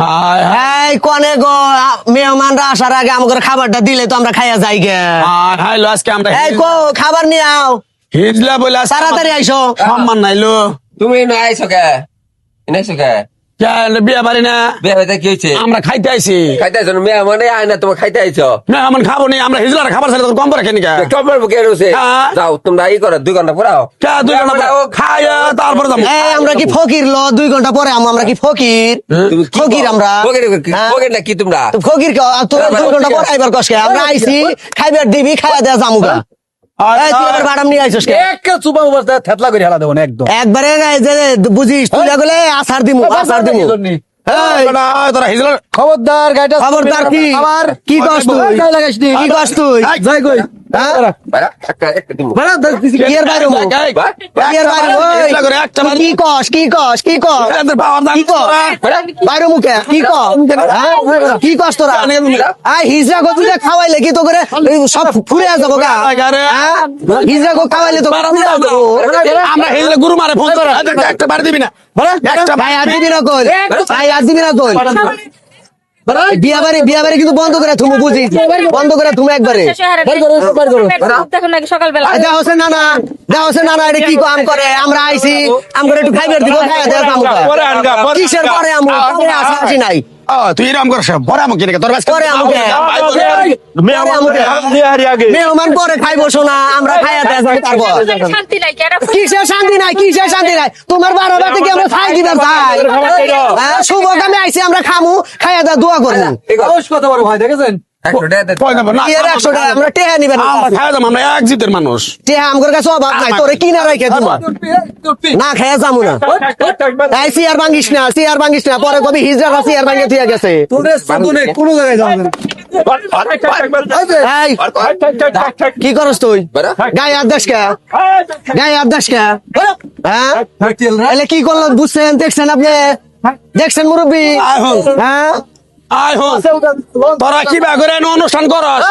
এই কনে গো মেহমানরা আসার আগে আমাকে খাবারটা দিলে তো আমরা খাইয়া যাই গে। হাইলো আজকে আমরা এই কো খাবার নিয়ে আও, হিজলা বলে তাড়াতাড়ি আইসো। সম্মান নাইলো তুমি না আইছো কে আইছো কে বিয়া বাড়ি না বিয়ে হইতে কি হয়েছে আমরা খাইতে আইছি খাইতে আইছো মেয়ে মানে আয় না তোমার খাইতে আইছো না আমার খাবো নি আমরা হিজলার খাবার চাইলে কম করে খেনি কা টপের বুকে রয়েছে হ্যাঁ। যাও তোমরা ই করো 2 ঘন্টা পড়াও কা 2 ঘন্টা খায়া তারপর যাবো এই আমরা কি ফকির ল 2 ঘন্টা পরে আমরা কি ফকির? তুমি কি ফকির আমরা হ্যাঁ? ফকির না কি তোমরা তো ফকির তোরা 2 ঘন্টা পরে আইবার কসকে আমরা আইছি খাইবার দিবি খাইয়া দেয়া জামুগা। এই তুই আবার বাদাম নিয়ে আইছস কে? একটা চুপা উপর থেতলা করে হেলা দেবো একদম একবারে এই যে বুঝিস তুই গেলে আসার দিমু আসার দিমু। এই তোরা হিজলার খবরদার গাইটা খবরদার কি আবার কি কস তুই গায়ে লাগাইস নি কি কস তুই যাই কই হ্যাঁ বাড়া একটা দিমু বড় দিছি কি এর বাইরে মু কি এর বাইরে ওই হিজলা করে একটা তুই কি কস কি কস কি কস বাবার দাম কি কস বাইরে মুখে কি কস হ্যাঁ? কি কস তোরা আই হিজরা গো তুই খাওয়াইলে কি তো করে এই সব ফুরে যাবো গা হ্যাঁ? হিজরা গো খাওয়াইলে তো ফুরে যাবো। আমরা হিজলা গুরু মারে ফোন করে একটা বাড়ি দিবি না একটা ভাই আর দিবি না কই ভাই আর দিবি না কই বিয়া বাড়ি কিন্তু বন্ধ করে তুমি বুঝি বন্ধ করে তুমি একবারে সকালবেলা দেওয়া হচ্ছে না না এটা কি কাম করে আমরা আইছি আমরা একটু খাইবার দিব খাইয়া দেওয়া কাম কিসের পরে আমরা আসি নাই তুই এরকম করছ পরে আমাকে রেখে তোর পরে আমাকে মেহমান পরে খাইবো শোনা আমরা খাইয়া দেওয়া তারপর শান্তি নাই কেন কিসের শান্তি নাই তোমার বারো বাতে কি আমরা খাই দিবার ভাই শুভ কামে আইছি আমরা খামু খাইয়া দেওয়া দোয়া করবো সাহস কত বড় ভাই দেখেছেন কি এর 100 টাকা আমরা টেহা নিবেন আমরা খাই যাবো আমরা এক জিতের মানুষ টেহা আমগর কাছে অভাব নাই তোরে কিনা রাখে তোমার না খাইয়া যামু না তাই সিয়ার ভাঙ্গিস না পরে কবি হিজরা সিয়ার ভাঙ্গে থিয়া গেছে তোদের সাধনে কোন জায়গায় যাবেন এই কি করস তুই গায়ে আদেশ কে হ্যাঁ এলে কি করলেন বুঝছেন দেখছেন আপনি দেখছেন মুরব্বী হ্যাঁ আয় হো তোরা কি বা করে অনুষ্ঠান করস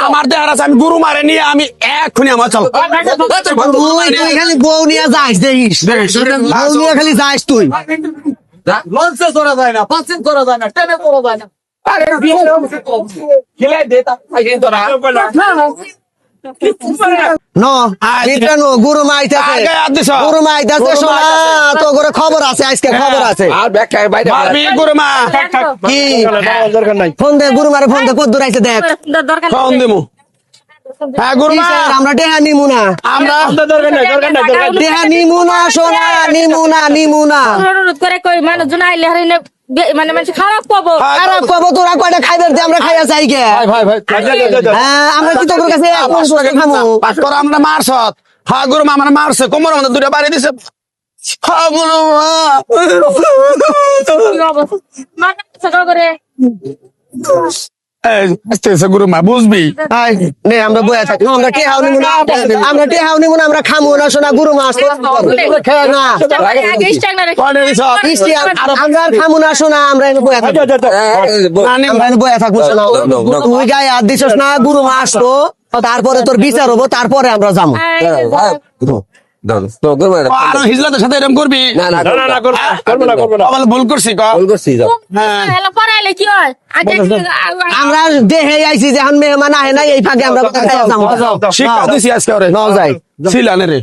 আমার দেহার আছে আমি গুরু মারে নিয়ে আমি এক্ষুনি আমার চল তুই খালি বউ নিয়ে যাইস দেখিস বউ নিয়ে খালি যাইস তুই লঞ্চে চড়া যায় না পাঁচিল চড়া যায় না ট্রেনে চড়া যায় না গুরু মাইতাছে শোনা তো করে খবর আছে আজকে খবর আছে আর ব্যাখ্যা বাইরে মারবি গুরু মা কি ফোন দে গুরু মারে ফোন দে কত দূর আইছে দেখ দরকার ফোন দিমু হ্যাঁ গুরু মা আমরা টেহা নিমু না আমরা টেহা নিমু না সোনা নিমু না অনুরোধ করে কই মানুষজন আইলে হারিনে মানে মানুষ খারাপ পাবো খারাপ পাবো তোরা কয়টা খাইবার দে আমরা খাইয়া চাই গে হ্যাঁ আমরা কি তোর কাছে খামু তোরা আমরা মারছ হ্যাঁ গুরু মা মানে মারছে কোমর মধ্যে দুটা বাড়ি দিছে হ্যাঁ গুরু মা করে আস্তে আস্তে গুরু মা বুঝবি আই নে আমরা বয়া থাকি আমরা টেহাও নিমু না আমরা খামু না সোনা গুরু মাছ খায় না আগে স্ট্যান্ড রেখে কয়টা দিছ কিস্তি আমরা আর খামু না সোনা আমরা এনে বয়া থাকি আমরা এনে বয়া থাকবো সোনা তুই গায়ে হাত দিছস না গুরু মাছ তো তারপরে তোর বিচার হবো তারপরে আমরা যাবো আর হিজলাদের সাথে এরকম করবি না আবার ভুল করছি ক ভুল করছি যাও হ্যাঁ হেলা পড়াইলে কি হয় আগে আমরা দেহে আইছি যখন মেহমান আহে না এই ফাঁকে আমরা কথা খাইয়া যাবো শিক্ষা দিছি আজকে ওরে ন যাই ছিলানে রে